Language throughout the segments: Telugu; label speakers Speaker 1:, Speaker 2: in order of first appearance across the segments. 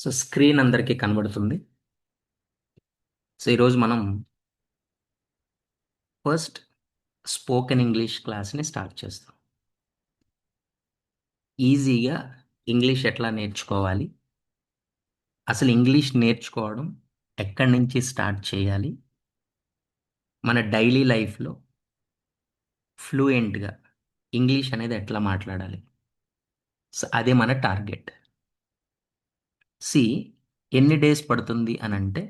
Speaker 1: సో స్క్రీన్ అందరికీ కనబడుతుంది. సో ఈరోజు మనం ఫస్ట్ స్పోకెన్ ఇంగ్లీష్ క్లాస్ని స్టార్ట్ చేస్తాం. ఈజీగా ఇంగ్లీష్ ఎట్లా నేర్చుకోవాలి, అసలు ఇంగ్లీష్ నేర్చుకోవడం ఎక్కడి నుంచి స్టార్ట్ చేయాలి, మన డైలీ లైఫ్లో ఫ్లూయెంట్గా ఇంగ్లీష్ అనేది ఎట్లా మాట్లాడాలి. సో అదే మన టార్గెట్. సి ఎన్ని డేస్ పడుతుంది అని అంటే,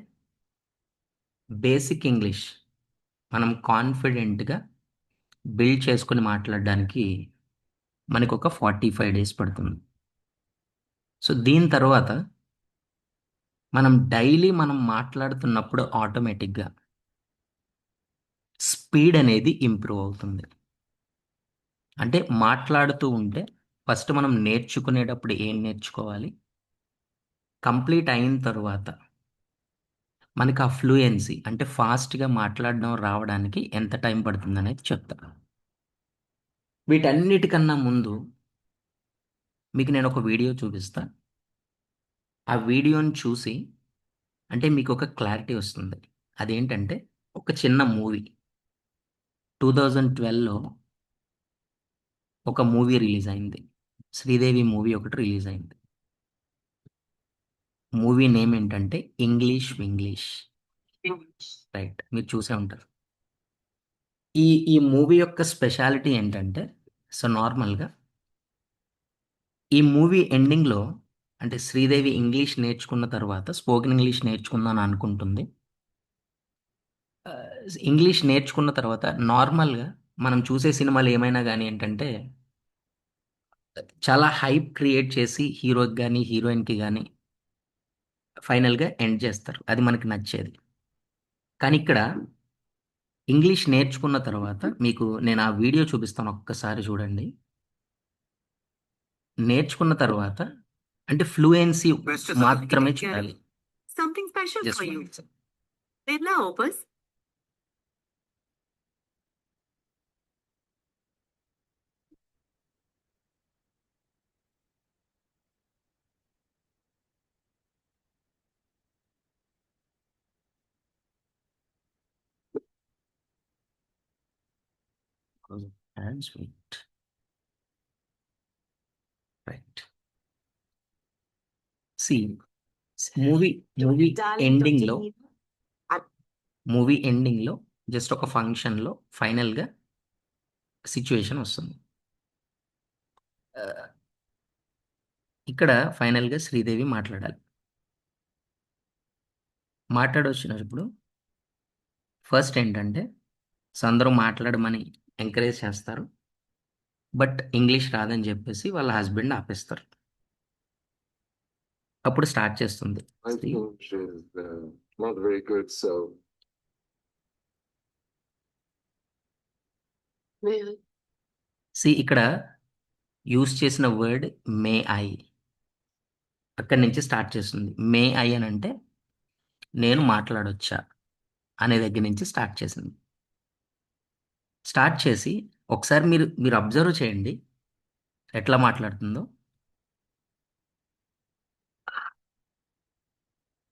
Speaker 1: బేసిక్ ఇంగ్లీష్ మనం కాన్ఫిడెంట్గా బిల్డ్ చేసుకుని మాట్లాడడానికి మనకు ఒక 45 డేస్ పడుతుంది. సో దీని తర్వాత మనం మాట్లాడుతున్నప్పుడు ఆటోమేటిక్గా స్పీడ్ అనేది ఇంప్రూవ్ అవుతుంది. అంటే మాట్లాడుతూ ఉంటే ఫస్ట్ మనం నేర్చుకునేటప్పుడు ఏం నేర్చుకోవాలి, కంప్లీట్ అయిన తర్వాత మనకి ఆ ఫ్లూయెన్సీ అంటే ఫాస్ట్గా మాట్లాడడం రావడానికి ఎంత టైం పడుతుంది అనేది చెప్తాను. వీటన్నిటికన్నా ముందు మీకు నేను ఒక వీడియో చూపిస్తా. ఆ వీడియోని చూసి అంటే మీకు ఒక క్లారిటీ వస్తుంది. అదేంటంటే ఒక చిన్న మూవీ 2012లో ఒక మూవీ రిలీజ్ అయింది. శ్రీదేవి మూవీ ఒకటి రిలీజ్ అయింది. మూవీ నేమ్ ఏంటంటే ఇంగ్లీష్ వింగ్లీష్. రైట్, మీరు చూసే ఉంటారు. ఈ మూవీ యొక్క స్పెషాలిటీ ఏంటంటే, సో నార్మల్గా ఈ మూవీ ఎండింగ్లో అంటే శ్రీదేవి ఇంగ్లీష్ నేర్చుకున్న తర్వాత స్పోకెన్ ఇంగ్లీష్ నేర్చుకుందాం అనుకుంటుంది. ఆ, ఇంగ్లీష్ నేర్చుకున్న తర్వాత నార్మల్గా మనం చూసే సినిమాలు ఏమైనా కానీ ఏంటంటే చాలా హైప్ క్రియేట్ చేసి హీరోకి కానీ హీరోయిన్కి కానీ ఫైనల్గా ఎండ్ చేస్తారు. అది మనకి నచ్చేది. కానీ ఇక్కడ ఇంగ్లీష్ నేర్చుకున్న తర్వాత మీకు నేను ఆ వీడియో చూపిస్తాను, ఒక్కసారి చూడండి. నేర్చుకున్న తర్వాత అంటే ఫ్లూయెన్సీ మాత్రమే చూడాలి.
Speaker 2: Something special
Speaker 1: Just
Speaker 2: for
Speaker 1: one
Speaker 2: you.
Speaker 1: second.
Speaker 2: Vedla Opus.
Speaker 1: Because of hands, wait. Right. See, movie movie ending లో మూవీ ఎండింగ్ లో జస్ట్ ఒక ఫంక్షన్ లో ఫైనల్ గా సిచ్యువేషన్ వస్తుంది. ఆ, ఇక్కడ ఫైనల్ గా శ్రీదేవి మాట్లాడాలి. మాట్లాడొచ్చినప్పుడు ఫస్ట్ ఏంటంటే సో అందరూ మాట్లాడమని ఎంకరేజ్ చేస్తారు. బట్ ఇంగ్లీష్ రాదని చెప్పేసి వాళ్ళ హస్బెండ్ ఆపేస్తారు. అప్పుడు స్టార్ట్ చేస్తుంది.
Speaker 3: My English is not very good, so
Speaker 2: Well,
Speaker 1: ఇక్కడ యూస్ చేసిన వర్డ్ మే ఐ. అక్కడి నుంచి స్టార్ట్ చేస్తుంది. మే ఐ అని అంటే నేను మాట్లాడొచ్చా అనే దగ్గర నుంచి స్టార్ట్ చేసింది. స్టార్ట్ చేసి ఒకసారి మీరు మీరు అబ్జర్వ్ చేయండి ఎట్లా మాట్లాడుతుందో.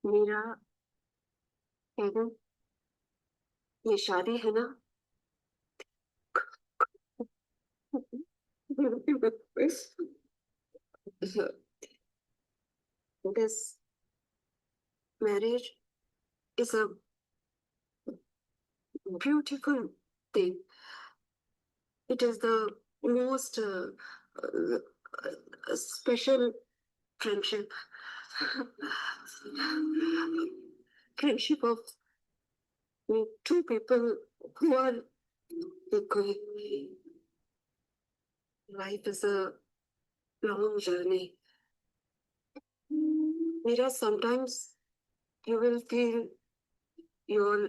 Speaker 2: मेरा एवं ये शादी है ना this marriage is a beautiful thing. It is the most special friendship. Friendship of two people who are equal. Life is a long journey. Mira, sometimes you will feel you're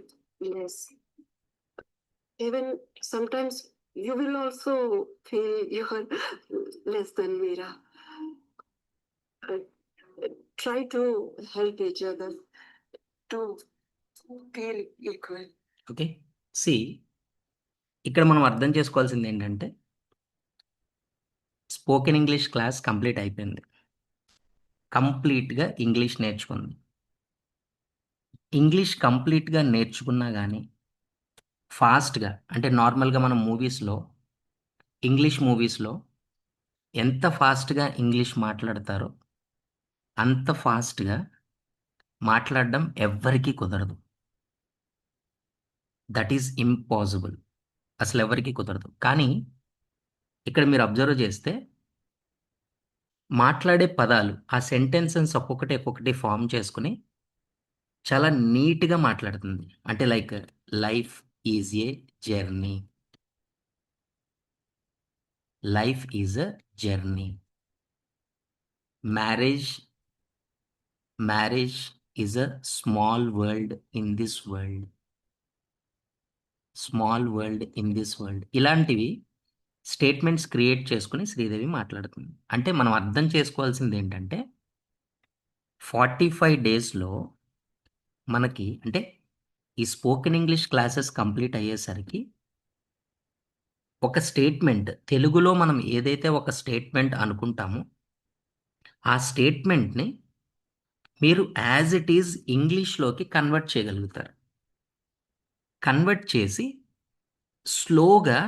Speaker 2: less. Even sometimes you will also feel you're less than Mira. Uh, Try to help each other to feel equal.
Speaker 1: Okay, see ఇక్కడ మనం అర్థం చేసుకోవాల్సింది ఏంటంటే స్పోకెన్ ఇంగ్లీష్ క్లాస్ కంప్లీట్ అయిపోయింది. కంప్లీట్గా ఇంగ్లీష్ నేర్చుకుంది. ఇంగ్లీష్ కంప్లీట్గా నేర్చుకున్నా కానీ ఫాస్ట్గా, అంటే నార్మల్గా మనం ఇంగ్లీష్ మూవీస్లో ఎంత ఫాస్ట్గా ఇంగ్లీష్ మాట్లాడతారో అంత ఫాస్ట్గా మాట్లాడడం ఎవ్వరికీ కుదరదు. That is impossible. అసలు ఎవరికీ కుదరదు. కానీ ఇక్కడ మీరు అబ్జర్వ్ చేస్తే మాట్లాడే పదాలు, ఆ సెంటెన్సెస్ ఒక్కొక్కటి ఫామ్ చేసుకుని చాలా నీట్గా మాట్లాడుతుంది. అంటే like life is a journey. Life is a journey. Marriage marriage is a small world in this world. Small world in this world. ఇలాంటివి స్టేట్మెంట్స్ క్రియేట్ చేసుకుని శ్రీదేవి మాట్లాడుతుంది. అంటే మనం అర్థం చేసుకోవాల్సింది ఏంటంటే 45 డేస్లో మనకి, అంటే ఈ స్పోకెన్ ఇంగ్లీష్ క్లాసెస్ కంప్లీట్ అయ్యేసరికి ఒక స్టేట్మెంట్, తెలుగులో మనం ఏదైతే ఒక స్టేట్మెంట్ అనుకుంటామో ఆ స్టేట్మెంట్ని మీరు యాజ్ ఇట్ ఈజ్ ఇంగ్లీష్లోకి కన్వర్ట్ చేయగలుగుతారు. కన్వర్ట్ చేసి స్లోగా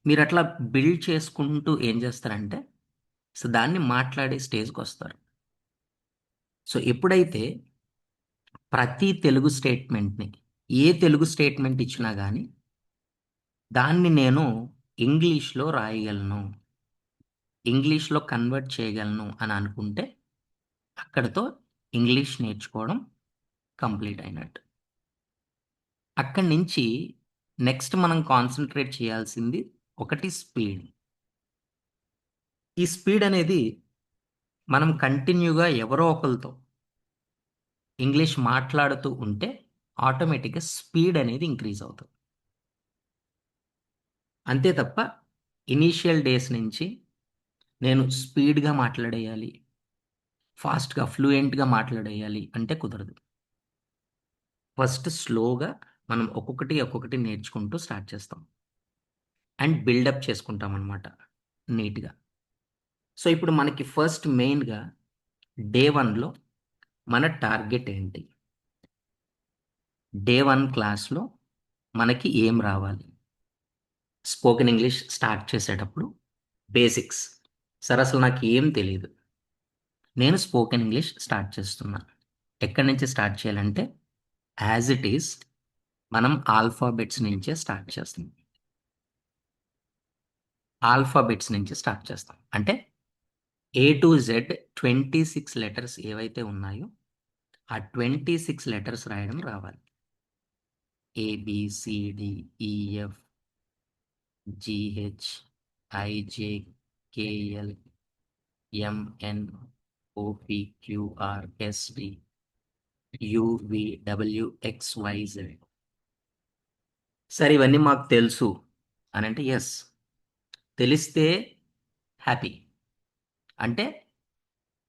Speaker 1: మీరు అట్లా బిల్డ్ చేసుకుంటూ ఏం చేస్తారంటే సో దాన్ని మాట్లాడే స్టేజ్కి వస్తారు. సో ఎప్పుడైతే ప్రతి తెలుగు స్టేట్మెంట్ని, ఏ తెలుగు స్టేట్మెంట్ ఇచ్చినా కానీ దాన్ని నేను ఇంగ్లీష్లో రాయగలను, ఇంగ్లీష్లో కన్వర్ట్ చేయగలను అని అనుకుంటే అక్కడితో ఇంగ్లీష్ నేర్చుకోవడం కంప్లీట్ అయినట్టు. అక్కడి నుంచి నెక్స్ట్ మనం కాన్సన్ట్రేట్ చేయాల్సింది ఒకటి స్పీడ్. ఈ స్పీడ్ అనేది మనం కంటిన్యూగా ఎవరో ఒకరితో ఇంగ్లీష్ మాట్లాడుతూ ఉంటే ఆటోమేటిక్గా స్పీడ్ అనేది ఇంక్రీజ్ అవుతుంది. అంతే తప్ప ఇనీషియల్ డేస్ నుంచి నేను స్పీడ్గా మాట్లాడేయాలి, ఫాస్ట్గా ఫ్లూయెంట్గా మాట్లాడేయాలి అంటే కుదరదు. ఫస్ట్ స్లోగా మనం ఒక్కొక్కటి నేర్చుకుంటూ స్టార్ట్ చేస్తాం అండ్ బిల్డప్ చేసుకుంటాం అనమాట నీట్గా. సో ఇప్పుడు మనకి ఫస్ట్ మెయిన్గా డే 1లో మన టార్గెట్ ఏంటి, డే 1 క్లాస్లో మనకి ఏం రావాలి. స్పోకెన్ ఇంగ్లీష్ స్టార్ట్ చేసేటప్పుడు బేసిక్స్. సార్ అసలు నాకు ఏం తెలియదు, నేను స్పోకెన్ ఇంగ్లీష్ స్టార్ట్ చేస్తున్నాను. ఎక్కడి నుంచి స్టార్ట్ చేయాలంటే యాజ్ ఇట్ ఈస్ మనం ఆల్ఫాబెట్స్ నుంచే స్టార్ట్ చేస్తాం. ఆల్ఫాబెట్స్ నుంచి స్టార్ట్ చేస్తాం అంటే A to Z 26 లెటర్స్ ఏవైతే ఉన్నాయో ఆ 26 లెటర్స్ రాయడం రావాలి. ABCDEF GHIJKL MNOPQRST UVWXYZ. సరే ఇవన్నీ మాకు తెలుసు అని అంటే ఎస్, తెలిస్తే హ్యాపీ. అంటే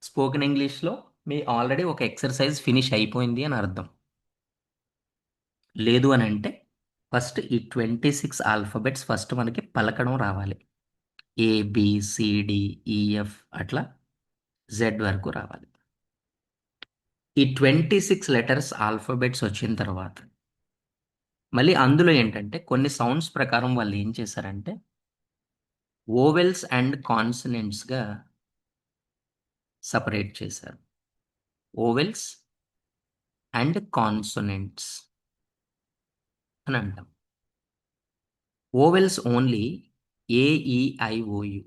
Speaker 1: స్పోకెన్ ఇంగ్లీష్లో మీ ఆల్రెడీ ఒక ఎక్సర్సైజ్ ఫినిష్ అయిపోయింది అని అర్థం. లేదు అని అంటే ఫస్ట్ ఈ 26 ఆల్ఫాబెట్స్ ఫస్ట్ మనకి పలకడం రావాలి. ABCDEF అట్లా Z వరకు రావాలి. ఈ 26 లెటర్స్ ఆల్ఫాబెట్స్ వచ్చిన తర్వాత మళ్ళీ అందులో ఏంటంటే కొన్ని సౌండ్స్ ప్రకారం వాళ్ళు ఏం చేశారంటే ఓవెల్స్ అండ్ కాన్సనెంట్స్గా సపరేట్ చేశారు. ఓవెల్స్ అండ్ కాన్సొనెంట్స్ అని అంటాం. Vowels only AEIOU.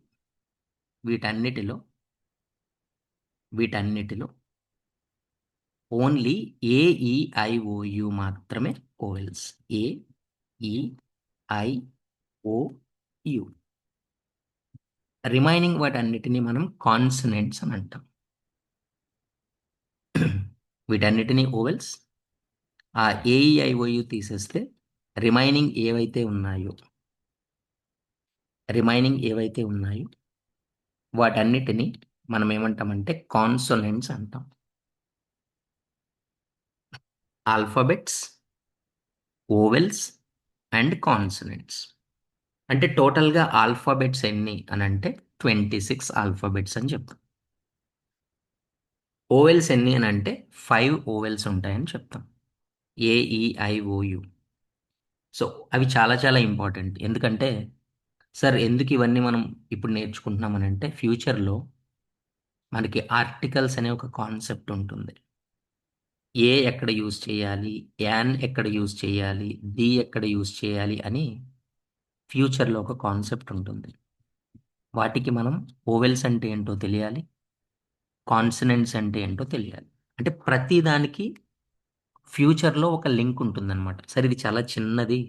Speaker 1: వీటన్నిటిలో ఓన్లీ AEIOU మాత్రమే ఓవెల్స్. AEIOU. రిమైనింగ్ వాటన్నిటిని మనం కాన్సనెంట్స్ అని అంటాం. వీటన్నిటిని ఓవెల్స్, ఆ AEIOU తీసేస్తే రిమైనింగ్ ఏవైతే ఉన్నాయో వాటన్నిటిని మనం ఏమంటామంటే కాన్సోనెంట్స్ అంటాం. Alphabets, vowels and consonants. అంటే టోటల్గా ఆల్ఫాబెట్స్ ఎన్ని అని అంటే 26 ఆల్ఫాబెట్స్ అని చెప్తాం. ఓవెల్స్ ఎన్ని అని అంటే 5 ఓవెల్స్ ఉంటాయని చెప్తాం. AEIOU. సో అవి చాలా చాలా ఇంపార్టెంట్. ఎందుకంటే సార్ ఎందుకు ఇవన్నీ మనం ఇప్పుడు నేర్చుకుంటున్నామని అంటే ఫ్యూచర్లో మనకి ఆర్టికల్స్ అనే ఒక కాన్సెప్ట్ ఉంటుంది. ఏ ఎక్కడ యూజ్ చేయాలి, యాన్ ఎక్కడ యూజ్ చేయాలి, ది ఎక్కడ యూజ్ చేయాలి అని ఫ్యూచర్లో ఒక కాన్సెప్ట్ ఉంటుంది. వాటికి మనం ఓవెల్స్ అంటే ఏంటో తెలియాలి, కాన్సనెంట్స్ అంటే ఏంటో తెలియాలి. అంటే ప్రతి దానికి ఫ్యూచర్లో ఒక లింక్ ఉంటుందన్నమాట. సరే ఇది చాలా చిన్నది,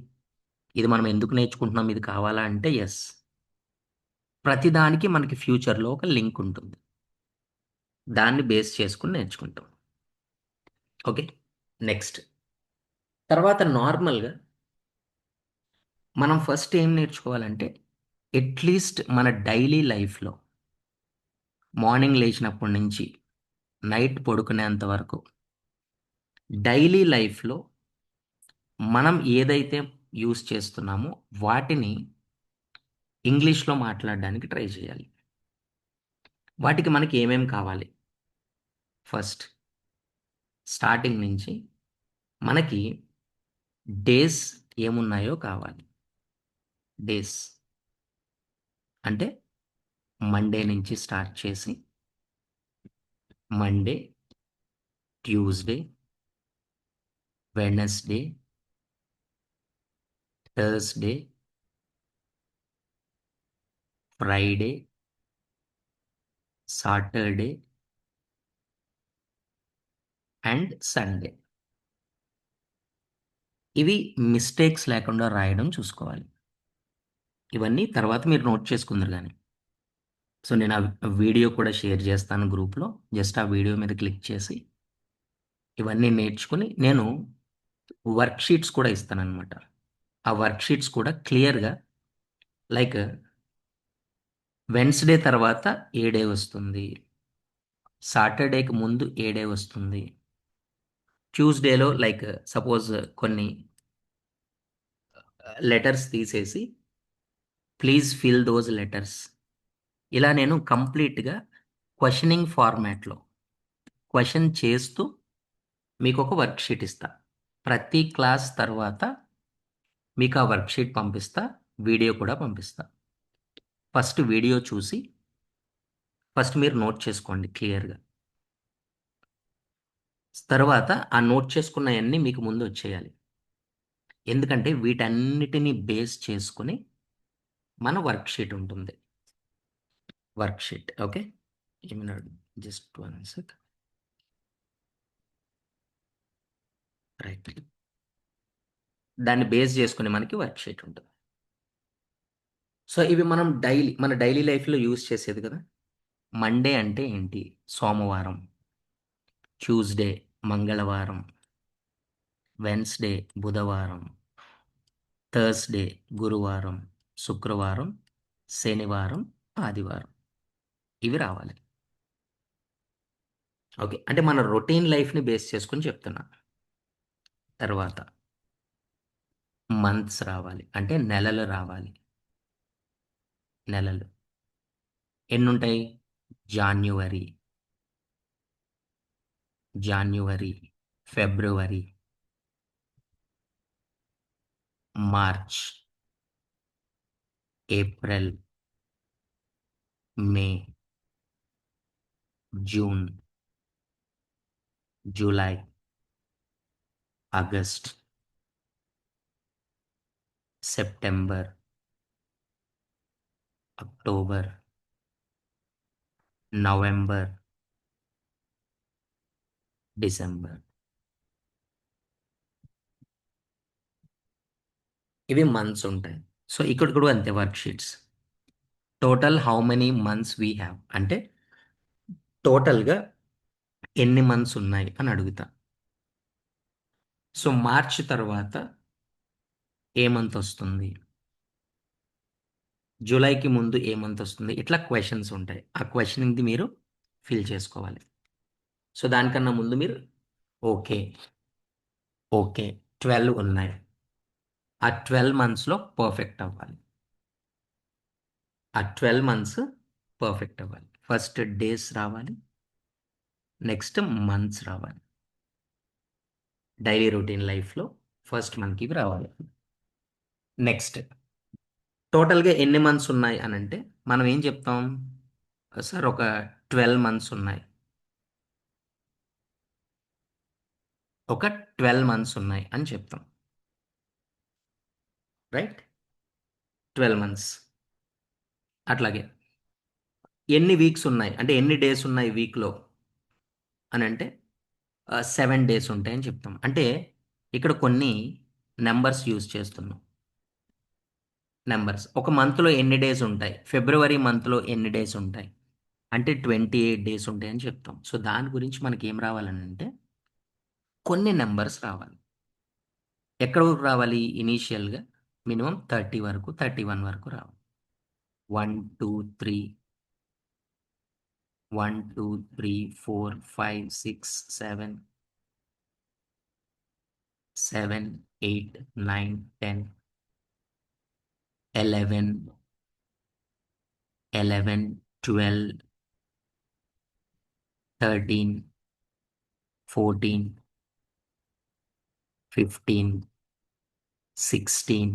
Speaker 1: ఇది మనం ఎందుకు నేర్చుకుంటున్నాం, ఇది కావాలా అంటే ఎస్, ప్రతిదానికి మనకి ఫ్యూచర్లో ఒక లింక్ ఉంటుంది. దాన్ని బేస్ చేసుకుని నేర్చుకుంటాం. Okay, next. తర్వాత నార్మల్గా మనం ఫస్ట్ ఏం నేర్చుకోవాలంటే అట్లీస్ట్ మన డైలీ లైఫ్లో మార్నింగ్ లేచినప్పటి నుంచి నైట్ పడుకునేంత వరకు డైలీ లైఫ్లో మనం ఏదైతే యూస్ చేస్తున్నామో వాటిని ఇంగ్లీష్లో మాట్లాడడానికి ట్రై చేయాలి. వాటికి మనకి ఏమేం కావాలి? ఫస్ట్ స్టార్టింగ్ నుంచి మనకి డేస్ ఏమున్నాయో కావాలి. డేస్ అంటే మండే నుంచి స్టార్ట్ చేసి Monday, Tuesday, Wednesday, Thursday, Friday, Saturday and Sunday. ఇవి మిస్టేక్స్ లేకుండా రాయడం చూసుకోవాలి. ఇవన్నీ తర్వాత మీరు నోట్ చేసుకుందరు కానీ. సో నేను ఆ వీడియో కూడా షేర్ చేస్తాను గ్రూప్లో. జస్ట్ ఆ వీడియో మీద క్లిక్ చేసి ఇవన్నీ నేర్చుకుని నేను వర్క్ షీట్స్ కూడా ఇస్తానన్నమాట. ఆ వర్క్ షీట్స్ కూడా క్లియర్గా లైక్ వెన్స్డే తర్వాత ఏ డే వస్తుంది, సాటర్డేకి ముందు ఏ డే వస్తుంది, ట్యూస్డేలో లైక్ సపోజ్ కొన్ని లెటర్స్ తీసేసి ప్లీజ్ ఫిల్ దోస్ లెటర్స్, ఇలా నేను కంప్లీట్గా క్వశ్చనింగ్ ఫార్మాట్లో క్వశ్చన్ చేస్తూ మీకు ఒక వర్క్ షీట్ ఇస్తా. ప్రతి క్లాస్ తర్వాత మీకు ఆ వర్క్ షీట్ పంపిస్తా, వీడియో కూడా పంపిస్తా. ఫస్ట్ వీడియో చూసి ఫస్ట్ మీరు నోట్ చేసుకోండి క్లియర్గా. తర్వాత ఆ నోట్ చేసుకున్నవన్నీ మీకు ముందు వచ్చేయాలి. ఎందుకంటే వీటన్నిటిని బేస్ చేసుకుని మన వర్క్ షీట్ ఉంటుంది. వర్క్ షీట్ ఓకే, ఏమైనా జస్ట్ 1 సెక్. రైట్, దాన్ని బేస్ చేసుకుని మనకి వర్క్ షీట్ ఉంటుంది. సో ఇవి మనం మన డైలీ లైఫ్లో యూజ్ చేసేది కదా. మండే అంటే ఏంటి? సోమవారం. ట్యూస్డే మంగళవారం. వెన్స్డే బుధవారం. థర్స్డే గురువారం. శుక్రవారం, శనివారం, ఆదివారం. ఇవి రావాలి. ఓకే, అంటే మన రొటీన్ లైఫ్ని బేస్ చేసుకుని చెప్తున్నా. తర్వాత మంత్స్ రావాలి, అంటే నెలలు రావాలి. నెలలు ఎన్నుంటాయి? January, February, March, April, May, June, July, August, September, October, November, December. ఇవి మంత్స్ ఉంటాయి. సో ఇక్కడ కూడా అంతే worksheets. Total how many months we have అంటే టోటల్గా ఎన్ని మంత్స్ ఉన్నాయి అని అడుగుతా. సో మార్చ్ తర్వాత ఏ మంత్ వస్తుంది, జూలైకి ముందు ఏ మంత్ వస్తుంది, ఇట్లా క్వశ్చన్స్ ఉంటాయి. ఆ క్వశ్చన్ది మీరు ఫిల్ చేసుకోవాలి. సో దానికన్నా ముందు మీరు ఓకే ఓకే 12 ఉన్నాయి, ఆ 12 మంత్స్లో పర్ఫెక్ట్ అవ్వాలి. ఆ 12 మంత్స్ పర్ఫెక్ట్ అవ్వాలి. ఫస్ట్ డేస్ రావాలి, నెక్స్ట్ మంత్స్ రావాలి. డైలీ రొటీన్ లైఫ్లో ఫస్ట్ మనకి ఇవి రావాలి. నెక్స్ట్ టోటల్గా ఎన్ని మంత్స్ ఉన్నాయి అని అంటే మనం ఏం చెప్తాం? సార్ ఒక 12 మంత్స్ ఉన్నాయి. ఒక 12 మంత్స్ ఉన్నాయి అని చెప్తాం. రైట్? 12 మంత్స్. అట్లాగే ఎన్ని వీక్స్ ఉన్నాయి అంటే ఎన్ని డేస్ ఉన్నాయి వీక్లో అని అంటే 7 డేస్ ఉంటాయని చెప్తాం. అంటే ఇక్కడ కొన్ని నెంబర్స్ యూజ్ చేస్తున్నాం. నెంబర్స్ ఒక మంత్లో ఎన్ని డేస్ ఉంటాయి, ఫిబ్రవరి మంత్లో ఎన్ని డేస్ ఉంటాయి అంటే 28 డేస్ ఉంటాయని చెప్తాం. సో దాని గురించి మనకి ఏం రావాలని అంటే కొన్ని నెంబర్స్ రావాలి. ఎక్కడ వరకు రావాలి? ఇనీషియల్గా మినిమం 30 వరకు, 31 వరకు రావాలి. 1 2 3 1 2 3 4 5 6 7 7 8 9 10 11 11 12 13 14 15 16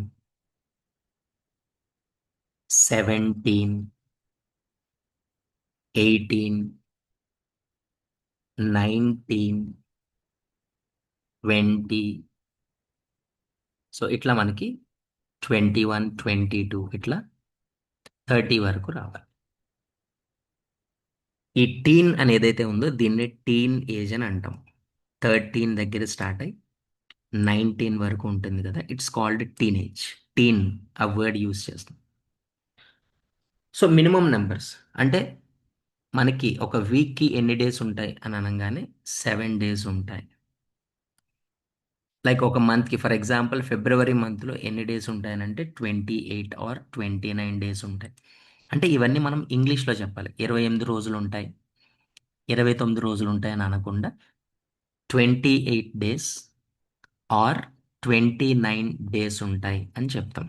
Speaker 1: 17 18 19 20. సో ఇట్లా మనకి 21 22 ఇట్లా 30 వరకు రావాలి. ఈ టీన్ అని ఏదైతే ఉందో దీన్ని టీన్ ఏజ్ అని అంటాం. 13 దగ్గర స్టార్ట్ అయ్యి 19 వరకు ఉంటుంది కదా, ఇట్స్ కాల్డ్ టీనేజ్. టీన్ ఆ వర్డ్ యూస్ చేస్తాం. సో మినిమం నెంబర్స్ అంటే మనకి ఒక వీక్కి ఎన్ని డేస్ ఉంటాయి అని అనగానే 7 డేస్ ఉంటాయి. లైక్ ఒక మంత్కి ఫర్ ఎగ్జాంపుల్ ఫిబ్రవరి మంత్లో ఎన్ని డేస్ ఉంటాయనంటే 28 ఆర్ 29 డేస్ ఉంటాయి. అంటే ఇవన్నీ మనం ఇంగ్లీష్లో చెప్పాలి. 28 రోజులు ఉంటాయి, 29 రోజులు ఉంటాయి అని అనకుండా 28 డేస్ ఆర్ 29 డేస్ ఉంటాయి అని చెప్తాం.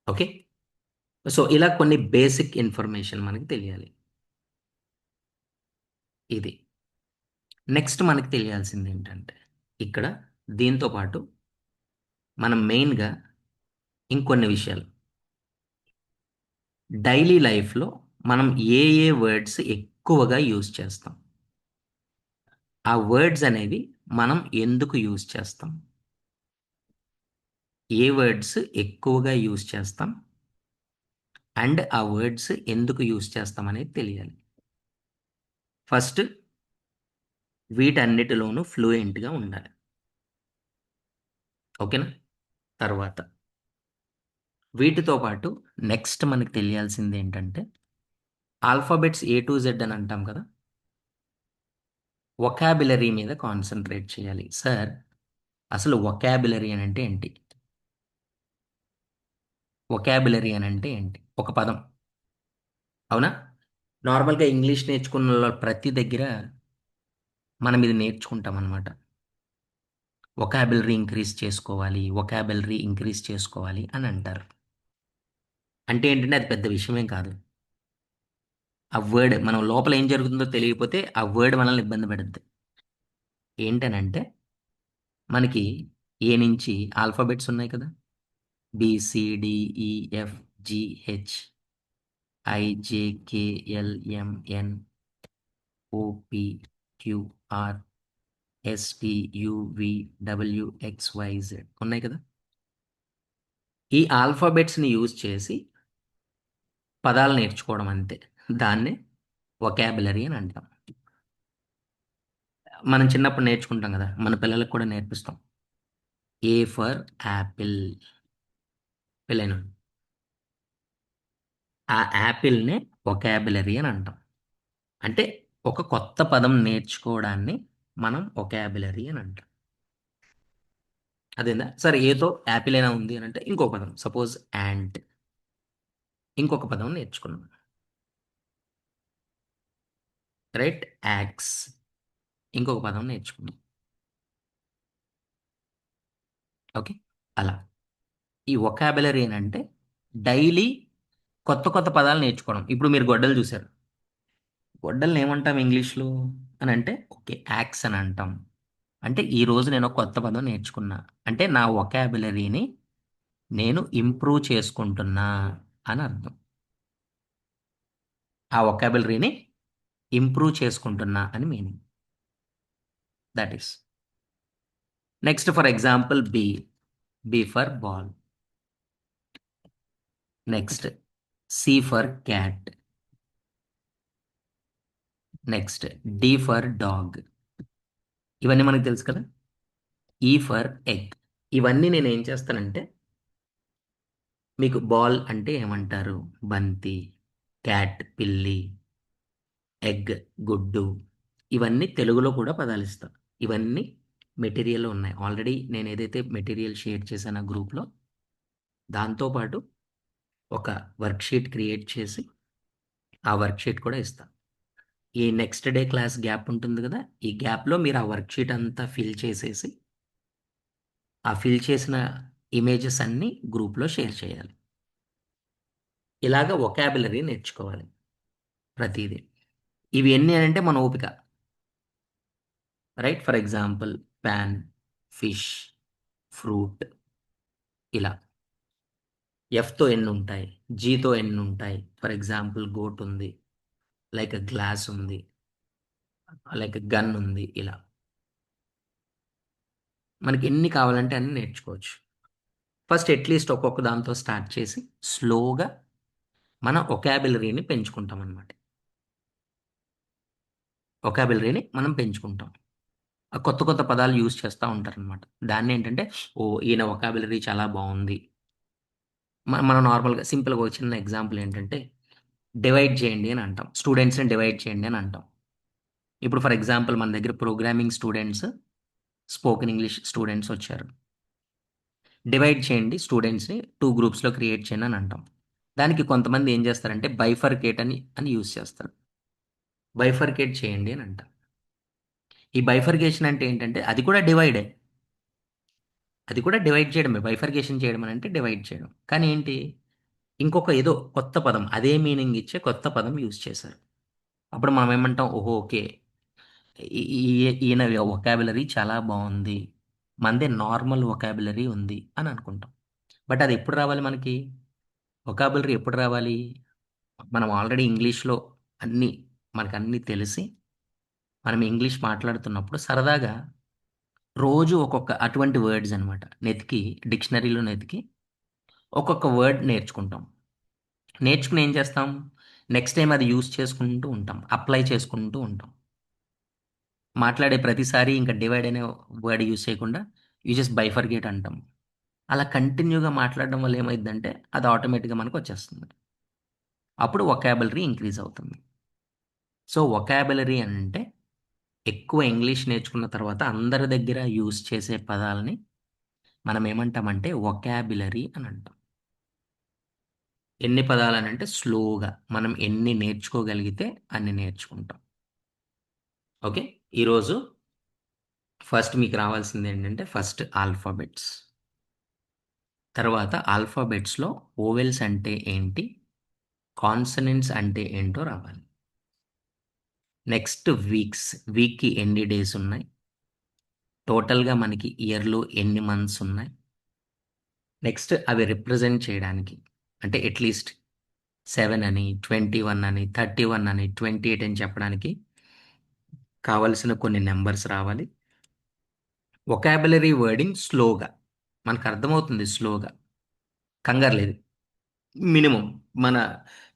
Speaker 1: ఓకే, సో ఇలా కొన్ని బేసిక్ ఇన్ఫర్మేషన్ మనకి తెలియాలి. ఇది నెక్స్ట్ మనకి తెలియాల్సింది ఏంటంటే ఇక్కడ దీంతో పాటు మనం మెయిన్గా ఇంకొన్ని విషయాలు డైలీ లైఫ్లో మనం ఏ ఏ వర్డ్స్ ఎక్కువగా యూజ్ చేస్తాం, ఆ వర్డ్స్ అనేవి మనం ఎందుకు యూజ్ చేస్తాం, ఏ వర్డ్స్ ఎక్కువగా యూజ్ చేస్తాం అండ్ ఆ వర్డ్స్ ఎందుకు యూజ్ చేస్తాం అనేది తెలియాలి. ఫస్ట్ వీటన్నిటిలోనూ ఫ్లూయెంట్గా ఉండాలి. ఓకేనా? తర్వాత వీటితో పాటు నెక్స్ట్ మనకి తెలియాల్సింది ఏంటంటే ఆల్ఫాబెట్స్ A to Z అని అంటాం కదా, వొకాబులరీ మీద కాన్సన్ట్రేట్ చేయాలి. సార్ అసలు వొకాబులరీ అని అంటే ఏంటి? వొకాబులరీ అని అంటే ఏంటి? ఒక పదం. అవునా? నార్మల్గా ఇంగ్లీష్ నేర్చుకున్న వాళ్ళ ప్రతి దగ్గర మనం ఇది నేర్చుకుంటాం అనమాట. వొకాబులరీ ఇంక్రీజ్ చేసుకోవాలి, వొకాబులరీ ఇంక్రీజ్ చేసుకోవాలి అని అంటారు. అంటే ఏంటంటే అది పెద్ద విషయమేం కాదు. ఆ వర్డ్ మనం లోపల ఏం జరుగుతుందో తెలియకపోతే ఆ వర్డ్ మనల్ని ఇబ్బంది పెడుద్ది. ఏంటనంటే మనకి ఏ నుంచి ఆల్ఫాబెట్స్ ఉన్నాయి కదా, BCDEFGH IJKLMNOPQRSTUVWXYZ ఉన్నాయి కదా. ఈ ఆల్ఫాబెట్స్ని యూజ్ చేసి పదాలు నేర్చుకోవడం అంతే. దాన్నే వొకాబులరీ అని అంటాం. మనం చిన్నప్పుడు నేర్చుకుంటాం కదా, మన పిల్లలకు కూడా నేర్పిస్తాం. A for Apple. పిల్లలు ఆ యాపిల్నే వొకాబులరీ అని అంటాం. అంటే ఒక కొత్త పదం నేర్చుకోవడాన్ని మనం వొకాబులరీ అని అంటాం. అదేందా సరే, ఏతో యాపిల్ అయినా ఉంది అని అంటే ఇంకో పదం, సపోజ్ యాంట్, ఇంకొక పదం నేర్చుకున్నాం. రైట్? యాక్స్, ఇంకొక పదం నేర్చుకున్నాం. ఓకే, అలా ఈ వొకాబులరీ అని అంటే డైలీ కొత్త కొత్త పదాలు నేర్చుకోవడం. ఇప్పుడు మీరు గొడ్డలు చూశారు, గొడ్డల్ని ఏమంటాం ఇంగ్లీష్లో అని అంటే ఓకే యాక్స్ అని అంటాం. అంటే ఈరోజు నేను ఒక కొత్త పదం నేర్చుకున్నా అంటే నా వొకాబులరీని నేను ఇంప్రూవ్ చేసుకుంటున్నా అని అర్థం. ఆ వొకాబులరీని ఇంప్రూవ్ చేసుకుంటున్నా అని meaning. That is. Next for example B. B for ball. Next C for cat. Next D for dog. ఇవన్నీ మనకు తెలుసు కదా. ఈ ఫర్ ఎగ్. ఇవన్నీ నేను ఏం చేస్తానంటే మీకు బాల్ అంటే ఏమంటారు బంతి, క్యాట్ పిల్లి, ఎగ్ గుడ్డు, ఇవన్నీ తెలుగులో కూడా పదాలు ఇస్తాను. ఇవన్నీ మెటీరియల్ ఉన్నాయి ఆల్రెడీ. నేను ఏదైతే మెటీరియల్ షేర్ చేశాను ఆ గ్రూప్లో దాంతోపాటు ఒక వర్క్షీట్ క్రియేట్ చేసి ఆ వర్క్షీట్ కూడా ఇస్తాను. ఈ నెక్స్ట్ డే క్లాస్ గ్యాప్ ఉంటుంది కదా, ఈ గ్యాప్లో మీరు ఆ వర్క్షీట్ అంతా ఫిల్ చేసేసి ఆ ఫిల్ చేసిన ఇమేజెస్ అన్నీ గ్రూప్లో షేర్ చేయాలి. ఇలాగ వొకాబులరీ నేర్చుకోవాలి ప్రతిదీ. ఇవి ఎన్ని అంటే మన ఓపిక. Right. For example pan, fish, fruit, ఇలా ఎఫ్తో ఎన్ని ఉంటాయి, జీతో ఎన్ని ఉంటాయి. ఫర్ ఎగ్జాంపుల్ గోట్ ఉంది, లైక్ గ్లాస్ ఉంది, లైక్ గన్ ఉంది. ఇలా మనకి ఎన్ని కావాలంటే అన్ని నేర్చుకోవచ్చు. ఫస్ట్ అట్లీస్ట్ ఒక్కొక్క దాంతో స్టార్ట్ చేసి స్లోగా మన ఒకాబులరీని పెంచుకుంటాం అన్నమాట. ఒకాబులరీని మనం పెంచుకుంటాం. ఆ కొత్త కొత్త పదాలు యూజ్ చేస్తూ ఉంటారనమాట. దాన్ని ఏంటంటే ఓ ఈయన ఒకాబులరీ చాలా బాగుంది. మనం నార్మల్గా సింపుల్గా ఒక చిన్న ఎగ్జాంపుల్ ఏంటంటే డివైడ్ చేయండి అని అంటాం. స్టూడెంట్స్ని డివైడ్ చేయండి అని అంటాం. ఇప్పుడు ఫర్ ఎగ్జాంపుల్ మన దగ్గర programming students, spoken English students వచ్చారు. డివైడ్ చేయండి స్టూడెంట్స్ని 2 గ్రూప్స్లో క్రియేట్ చేయండి అని అంటాం. దానికి కొంతమంది ఏం చేస్తారంటే బైఫర్కేట్ అని యూజ్ చేస్తారు. బైఫర్కేట్ చేయండి అని అంటాం. ఈ బైఫర్కేషన్ అంటే ఏంటంటే అది కూడా డివైడే. అది కూడా డివైడ్ చేయడమే. బైఫర్కేషన్ చేయడం అని అంటే డివైడ్ చేయడం. కానీ ఏంటి ఇంకొక ఏదో కొత్త పదం అదే మీనింగ్ ఇచ్చే కొత్త పదం యూజ్ చేశారు. అప్పుడు మనం ఏమంటాం ఓహో ఓకే ఈయన వొకాబులరీ చాలా బాగుంది, మనదే నార్మల్ వొకాబులరీ ఉంది అని అనుకుంటాం. బట్ అది ఎప్పుడు రావాలి మనకి? వొకాబులరీ ఎప్పుడు రావాలి? మనం ఆల్రెడీ ఇంగ్లీష్లో అన్నీ మనకు అన్నీ తెలిసి మనం ఇంగ్లీష్ మాట్లాడుతున్నప్పుడు సరదాగా రోజు ఒక్కొక్క అటువంటి వర్డ్స్ అనమాట నెతికి డిక్షనరీలో నెతికి ఒక్కొక్క వర్డ్ నేర్చుకుంటాం. నేర్చుకుని ఏం చేస్తాం నెక్స్ట్ టైం అది యూస్ చేసుకుంటూ ఉంటాం, అప్లై చేసుకుంటూ ఉంటాం. మాట్లాడే ప్రతిసారి ఇంకా డివైడ్ అనే వర్డ్ యూజ్ చేయకుండా జస్ట్ బైఫర్గేట్ అంటాం. అలా కంటిన్యూగా మాట్లాడడం వల్ల ఏమైందంటే అది ఆటోమేటిక్గా మనకు వచ్చేస్తుంది. అప్పుడు వొకాబులరీ ఇంక్రీజ్ అవుతుంది. సో వొకాబులరీ అంటే ఎక్కువ ఇంగ్లీష్ నేర్చుకున్న తర్వాత అందరి దగ్గర యూజ్ చేసే పదాలని మనం ఏమంటామంటే వొకాబులరీ అని అంటాం. ఎన్ని పదాలని అంటే స్లోగా మనం ఎన్ని నేర్చుకోగలిగితే అన్ని నేర్చుకుంటాం. ఓకే. ఈరోజు ఫస్ట్ మీకు రావాల్సింది ఏంటంటే ఫస్ట్ ఆల్ఫాబెట్స్. తర్వాత ఆల్ఫాబెట్స్లో ఓవెల్స్ అంటే ఏంటి, కాన్సనెంట్స్ అంటే ఏంటో రావాలి. నెక్స్ట్ వీక్స్, వీక్కి ఎన్ని డేస్ ఉన్నాయి, టోటల్గా మనకి ఇయర్లో ఎన్ని మంత్స్ ఉన్నాయి. నెక్స్ట్ అవి రిప్రజెంట్ చేయడానికి అంటే అట్లీస్ట్ 7 అని, 21 అని, 31 అని, 28 అని చెప్పడానికి కావలసిన కొన్ని నెంబర్స్ రావాలి. వొకాబులరీ వర్డింగ్ స్లోగా మనకు అర్థమవుతుంది, స్లోగా కంగారు లేదు. మినిమం మన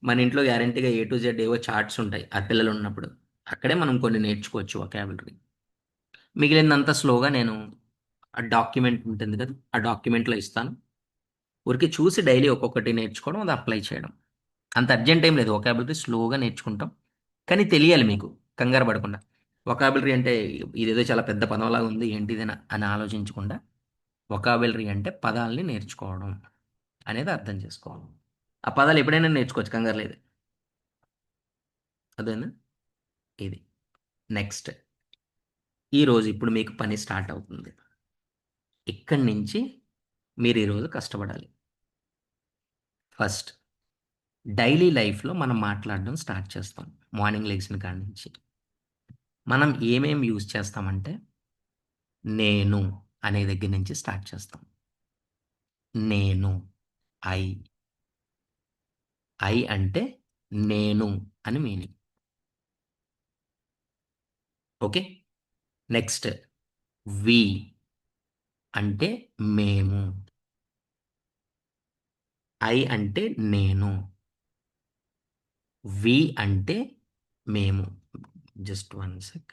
Speaker 1: మన ఇంట్లో గ్యారంటీగా A to Z ఏవో చార్ట్స్ ఉంటాయి ఆ పిల్లలు ఉన్నప్పుడు. అక్కడే మనం కొన్ని నేర్చుకోవచ్చు వొకాబులరీ. మిగిలిందంతా స్లోగా నేను ఆ డాక్యుమెంట్ ఉంటుంది కదా, ఆ డాక్యుమెంట్లో ఇస్తాను. ఊరికే చూసి డైలీ ఒక్కొక్కటి నేర్చుకోవడం, అది అప్లై చేయడం. అంత అర్జెంట్ ఏం లేదు. వొకాబులరీ స్లోగా నేర్చుకుంటాం. కానీ తెలియాలి మీకు, కంగారు పడకుండా. వొకాబులరీ అంటే ఇదేదో చాలా పెద్ద పదంలాగా ఉంది ఏంటిదని అని ఆలోచించకుండా వొకాబులరీ అంటే పదాలని నేర్చుకోవడం అనేది అర్థం చేసుకోవాలి. ఆ పదాలు ఎప్పుడైనా నేర్చుకోవచ్చు, కంగారు లేదు. అదేనా ఇది. నెక్స్ట్ ఈరోజు ఇప్పుడు మీకు పని స్టార్ట్ అవుతుంది. ఇక్కడి నుంచి మీరు ఈరోజు కష్టపడాలి. ఫస్ట్ డైలీ లైఫ్లో మనం మాట్లాడడం స్టార్ట్ చేస్తాం మార్నింగ్ లెగ్సిన కాడి నుంచి. మనం ఏమేమి యూజ్ చేస్తామంటే నేను అనే దగ్గర నుంచి స్టార్ట్ చేస్తాం. నేను, ఐ. ఐ అంటే నేను అని మీనింగ్. ఓకే. నెక్స్ట్ వి అంటే మేము. ఐ అంటే నేను. వి అంటే మేము. Just one sec.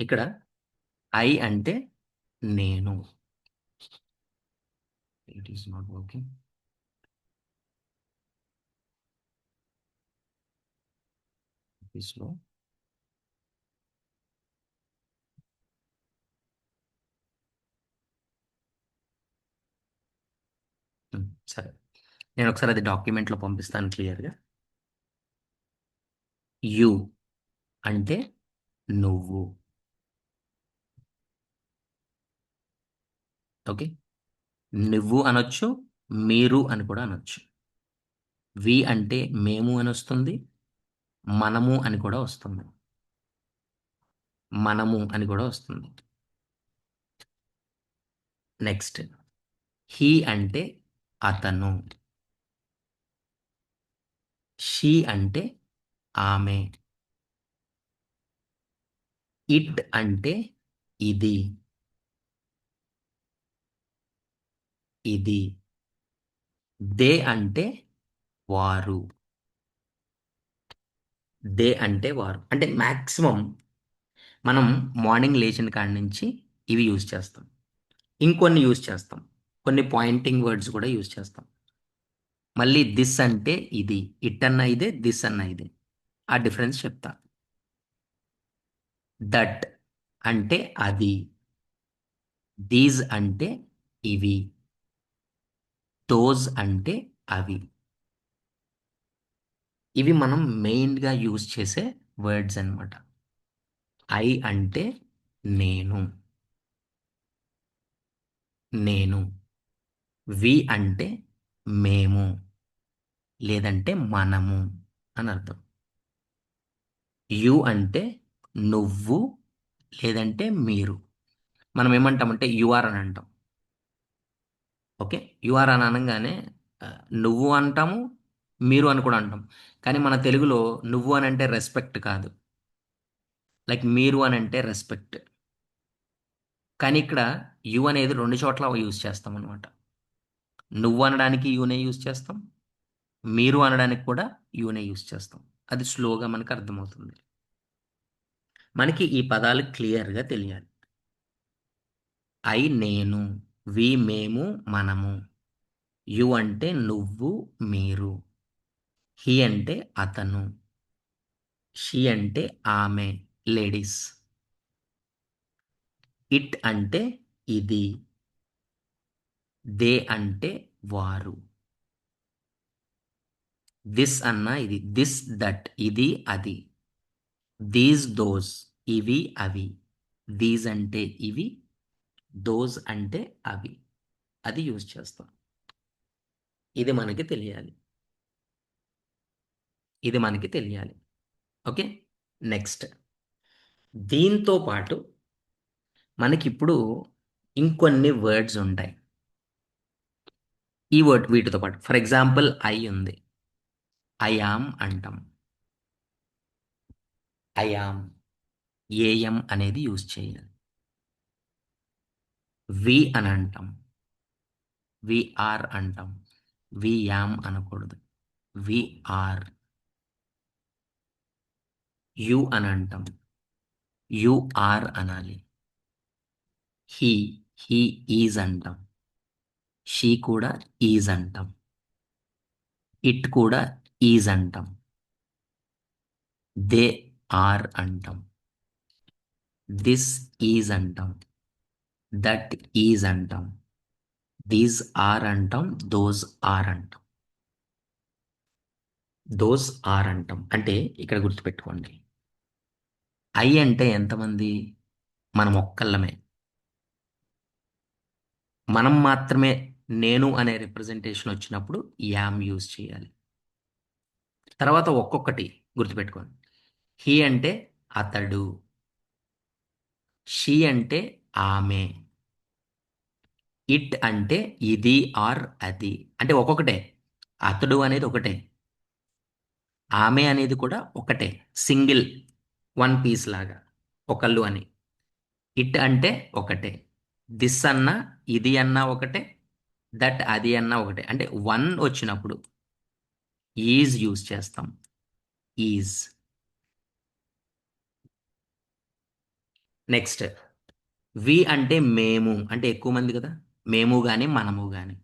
Speaker 1: ఇక్కడ ఐ అంటే నేను. It is not working. Slow. సరే, నేను ఒకసారి అది డాక్యుమెంట్లో పంపిస్తాను క్లియర్గా. యు అంటే నువ్వు. ఓకే. నువ్వు అనొచ్చు, మీరు అని కూడా అనొచ్చు. వి అంటే మేము అని వస్తుంది, మనము అని కూడా వస్తుంది. మనము అని కూడా వస్తుంది. నెక్స్ట్ హీ అంటే అతను. షీ అంటే ఆమె. ఇట్ అంటే ఇది. ఇది. దే అంటే వారు. దే అంటే వారు. అంటే మ్యాక్సిమం మనం మార్నింగ్ లేచిన కాడి నుంచి ఇవి యూజ్ చేస్తాం. ఇంకొన్ని యూజ్ చేస్తాం. కొన్ని పాయింటింగ్ వర్డ్స్ కూడా యూజ్ చేస్తాం. మళ్ళీ దిస్ అంటే ఇది. ఇట్ అన్న ఇదే, దిస్ అన్న ఇదే. ఆ డిఫరెన్స్ చెప్తా. దట్ అంటే అది. దీస్ అంటే ఇవి. దోస్ అంటే అవి. ఇవి మనం మెయిన్గా యూజ్ చేసే వర్డ్స్ అన్నమాట. ఐ అంటే నేను. నేను. వి అంటే మేము లేదంటే మనము అని అర్థం. యు అంటే నువ్వు లేదంటే మీరు. మనం ఏమంటామంటే యు ఆర్ అని అంటాం. ఓకే. యు ఆర్ అని అనగానే నువ్వు అంటాము, మీరు అని కూడా అంటాం. కానీ మన తెలుగులో నువ్వు అని అంటే రెస్పెక్ట్ కాదు, లైక్ మీరు అని అంటే రెస్పెక్ట్. కానీ ఇక్కడ యు అనేది రెండు చోట్ల యూజ్ చేస్తాం అనమాట. నువ్వు అనడానికి యూనే యూజ్ చేస్తాం, మీరు అనడానికి కూడా యూనే యూజ్ చేస్తాం. అది స్లోగా మనకు అర్థమవుతుంది. మనకి ఈ పదాలు క్లియర్గా తెలియాలి. ఐ నేను, వి మేము మనము, యు అంటే నువ్వు మీరు, హీ అంటే అతను, షీ అంటే ఆమె లేడీస్, ఇట్ అంటే ఇది, దే అంటే వారు, దిస్ అన్న ఇది, దిస్ దట్ ఇది అది, దీస్ దోస్ ఇవి అవి, దీస్ అంటే ఇవి, దోస్ అంటే అవి. అది యూజ్ చేస్తాం. ఇది మనకి తెలియాలి. ఇది మనకి తెలియాలి. ఓకే. నెక్స్ట్ దీంతో పాటు మనకిప్పుడు ఇంకొన్ని వర్డ్స్ ఉంటాయి ఈ వర్డ్ వీటితో పాటు. ఫర్ ఎగ్జాంపుల్ ఐ ఉంది. ఐ యామ్ అంటాం. ఐ యామ్ ఏఎం అనేది యూజ్ చేయాలి. వి అని అంటాం. వి ఆర్ అంటాం. వి యామ్ అనకూడదు. We are. యు అని అంటాం. యు ఆర్ అనాలి. హీ హీ ఈజ్ అంటాం. షీ కూడా ఈజ్ అంటాం. ఇట్ కూడా ఈజ్ అంటాం. దే ఆర్ అంటాం. దిస్ ఈజ్ అంటాం, దట్ ఈజ్ అంటాం, దీస్ ఆర్ అంటాం, దోస్ ఆర్ అంటాం. దోస్ ఆర్ అంటాం అంటే ఇక్కడ గుర్తుపెట్టుకోండి, ఐ అంటే ఎంతమంది? మనం ఒక్కళ్ళమే. మనం మాత్రమే నేను అనే రిప్రజెంటేషన్ వచ్చినప్పుడు యామ్ యూజ్ చేయాలి. తర్వాత ఒక్కొక్కటి గుర్తుపెట్టుకోండి. హీ అంటే అతడు, షీ అంటే ఆమె, ఇట్ అంటే ఇది ఆర్ అది. అంటే ఒక్కొక్కటే. అతడు అనేది ఒకటే, ఆమె అనేది కూడా ఒకటే, సింగిల్ వన్ పీస్ లాగా, ఒకళ్ళు అని. ఇట్ అంటే ఒకటే, దిస్ అన్నా ఇది అన్నా ఒకటే, దట్ అది అన్నా ఒకటే. అంటే వన్ వచ్చినప్పుడు ఈజ్ యూజ్ చేస్తాం, ఈజ్. నెక్స్ట్ వి అంటే మేము, అంటే ఎక్కువ మంది కదా, మేము కానీ మనము కానీ.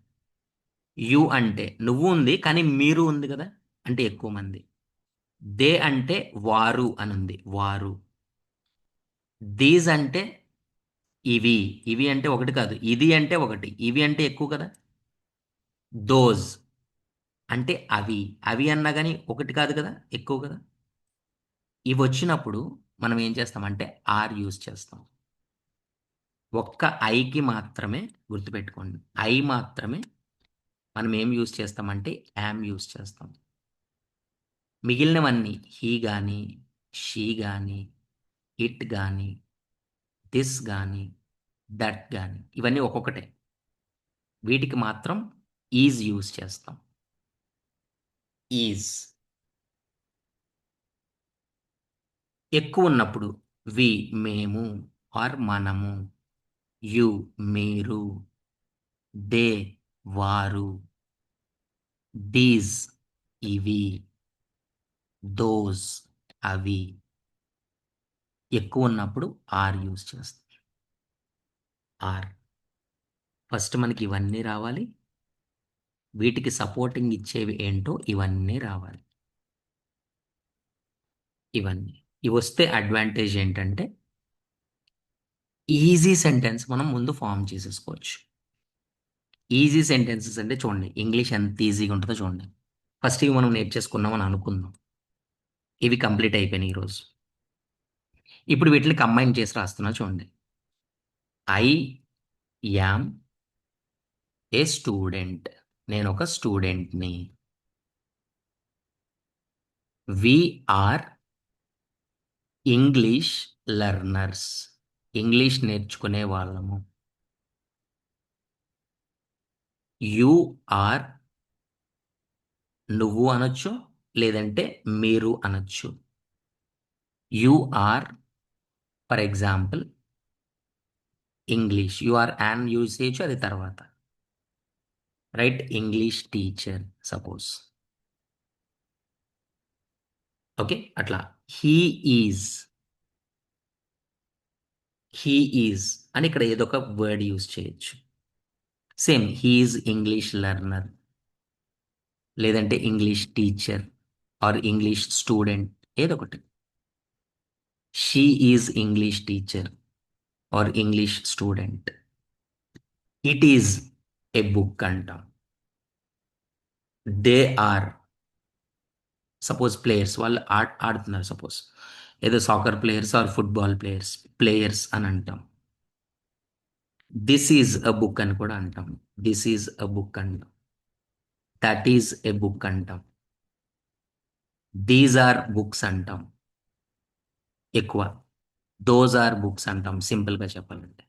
Speaker 1: యు అంటే నువ్వు ఉంది కానీ మీరు ఉంది కదా, అంటే ఎక్కువ మంది. దే అంటే వారు అని ఉంది, వారు. దీస్ అంటే ఇవి, ఇవి అంటే ఒకటి కాదు, ఇది అంటే ఒకటి, ఇవి అంటే ఎక్కువ కదా. దోజ్ అంటే అవి, అవి అన్నా కానీ ఒకటి కాదు కదా, ఎక్కువ కదా. ఇవి వచ్చినప్పుడు మనం ఏం చేస్తామంటే ఆర్ యూజ్ చేస్తాం. ఒక్క ఐకి మాత్రమే గుర్తుపెట్టుకోండి, ఐ మాత్రమే మనం ఏం యూజ్ చేస్తామంటే యామ్ యూజ్ చేస్తాం. మిగిలినవన్నీ హీ కానీ, షీ కానీ, ఇట్ కానీ, దిస్ కానీ, దట్ కానీ, ఇవన్నీ ఒక్కొక్కటే. వీటికి మాత్రం ఈజ్ యూజ్ చేస్తాం, ఈజ్. ఎక్కువ ఉన్నప్పుడు వి మేము ఆర్ మనము, యు మీరు, దే వారు, దీస్ ఇవి, దోస్ అవి. ఎక్కువ ఉన్నప్పుడు ఆర్ యూజ్ చేస్తాం, ఆర్. ఫస్ట్ మనకి ఇవన్నీ రావాలి, వీటికి సపోర్టింగ్ ఇచ్చేవి ఏంటో ఇవన్నీ రావాలి. ఇవన్నీ ఇవి వస్తే అడ్వాంటేజ్ ఏంటంటే ఈజీ సెంటెన్స్ మనం ముందు ఫామ్ చేసేసుకోవచ్చు. ఈజీ సెంటెన్సెస్ అంటే చూడండి ఇంగ్లీష్ ఎంత ఈజీగా ఉంటుందో చూడండి. ఫస్ట్ ఇవి మనం నేర్చేసుకున్నాం అని అనుకుందాం, ఇవి కంప్లీట్ అయిపోయినాయి ఈరోజు. ఇప్పుడు వీటిని కంబైన్ చేసి రాస్తున్నా చూడండి. ఐ యామ్ ఏ స్టూడెంట్, నేను ఒక స్టూడెంట్ని. వి ఆర్ ఇంగ్లీష్ లెర్నర్స్, ఇంగ్లీష్ నేర్చుకునే వాళ్ళము. యు ఆర్ నువ్వు అనొచ్చు, లేదంటే మీరు అనొచ్చు. You are for example English, you are an use చేయొచ్చు, అది తర్వాత. Right, English teacher suppose. Okay, అట్లా. హీ ఈజ్, హీ ఈజ్ అని ఇక్కడ ఏదో ఒక వర్డ్ యూజ్ చేయొచ్చు. Same he is English learner, లేదంటే English teacher or English student, ఏదో ఒకటి. She is English teacher or English student. It is a book అంటాం. దే ఆర్ సపోజ్ ప్లేయర్స్, వాళ్ళు ఆడుతున్నారు సపోజ్, ఏదో soccer players are football players, players అని అంటాం. దిస్ ఈజ్ అ బుక్ అని కూడా అంటాం, దిస్ ఈజ్ అ బుక్ అంటాం. దట్ ఈజ్ ఏ బుక్ అంటాం. దీస్ ఆర్ బుక్స్ అంటాం ఎక్కువ. దోస్ ఆర్ బుక్స్ అంటాం సింపుల్గా చెప్పాలంటే.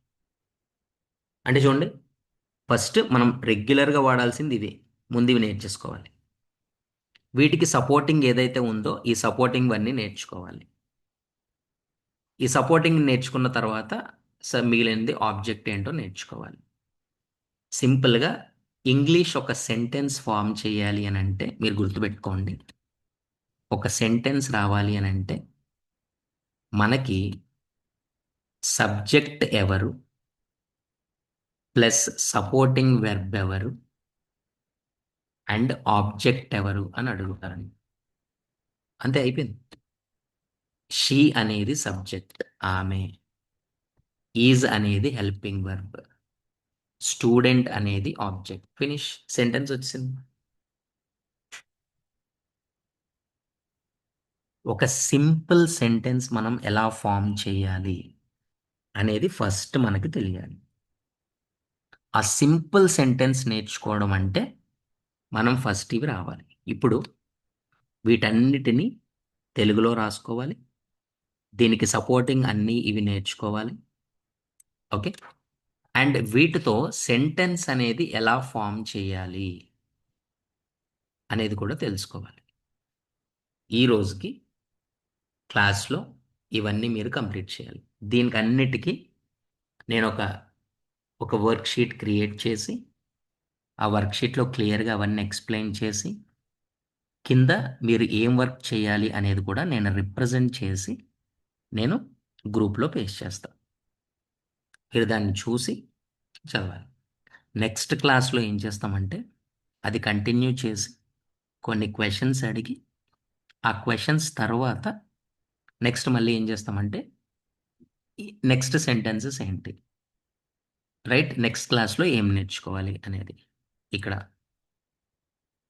Speaker 1: అంటే చూడండి, ఫస్ట్ మనం రెగ్యులర్గా వాడాల్సింది ఇవి, ముందు ఇవి నేర్చేసుకోవాలి. వీటికి సపోర్టింగ్ ఏదైతే ఉందో ఈ సపోర్టింగ్ అన్నీ నేర్చుకోవాలి. ఈ సపోర్టింగ్ నేర్చుకున్న తర్వాత మిగిలినది ఆబ్జెక్ట్ ఏంటో నేర్చుకోవాలి. సింపుల్గా ఇంగ్లీష్ ఒక సెంటెన్స్ ఫామ్ చేయాలి అని అంటే మీరు గుర్తుపెట్టుకోండి, ఒక సెంటెన్స్ రావాలి అని అంటే మనకి సబ్జెక్ట్ ఎవరు ప్లస్ సపోర్టింగ్ వెర్బ్ ఎవరు అండ్ ఆబ్జెక్ట్ ఎవరు అని అడుగుతారండి. అంతే, అయిపోయింది. షీ అనేది సబ్జెక్ట్, ఆమె. ఈజ్ అనేది హెల్పింగ్ వర్బ్, స్టూడెంట్ అనేది ఆబ్జెక్ట్. ఫినిష్, సెంటెన్స్ వచ్చింది. ఒక సింపుల్ సెంటెన్స్ మనం ఎలా ఫామ్ చేయాలి అనేది ఫస్ట్ మనకి తెలియాలి. ఆ సింపుల్ సెంటెన్స్ నేర్చుకోవడం అంటే మనం ఫస్ట్ ఇవి రావాలి. ఇప్పుడు వీటన్నిటిని తెలుగులో రాసుకోవాలి. దీనికి సపోర్టింగ్ అన్నీ ఇవి నేర్చుకోవాలి. ఓకే. అండ్ వీటితో సెంటెన్స్ అనేది ఎలా ఫామ్ చేయాలి అనేది కూడా తెలుసుకోవాలి. ఈ రోజుకి క్లాస్లో ఇవన్నీ మీరు కంప్లీట్ చేయాలి. దీనికి అన్నిటికీ నేను ఒక వర్క్ షీట్ క్రియేట్ చేసి ఆ వర్క్ షీట్లో క్లియర్గా అవన్నీ ఎక్స్ప్లెయిన్ చేసి కింద మీరు ఏం వర్క్ చేయాలి అనేది కూడా నేను రిప్రజెంట్ చేసి నేను గ్రూప్లో పేస్ట్ చేస్తాను. మీరు దాన్ని చూసి చదవాలి. నెక్స్ట్ క్లాస్లో ఏం చేస్తామంటే అది కంటిన్యూ చేసి కొన్ని క్వశ్చన్స్ అడిగి ఆ క్వశ్చన్స్ తర్వాత నెక్స్ట్ మళ్ళీ ఏం చేస్తామంటే నెక్స్ట్ సెంటెన్సెస్ ఏంటి, రైట్, నెక్స్ట్ క్లాస్లో ఏం నేర్చుకోవాలి అనేది ఇక్కడ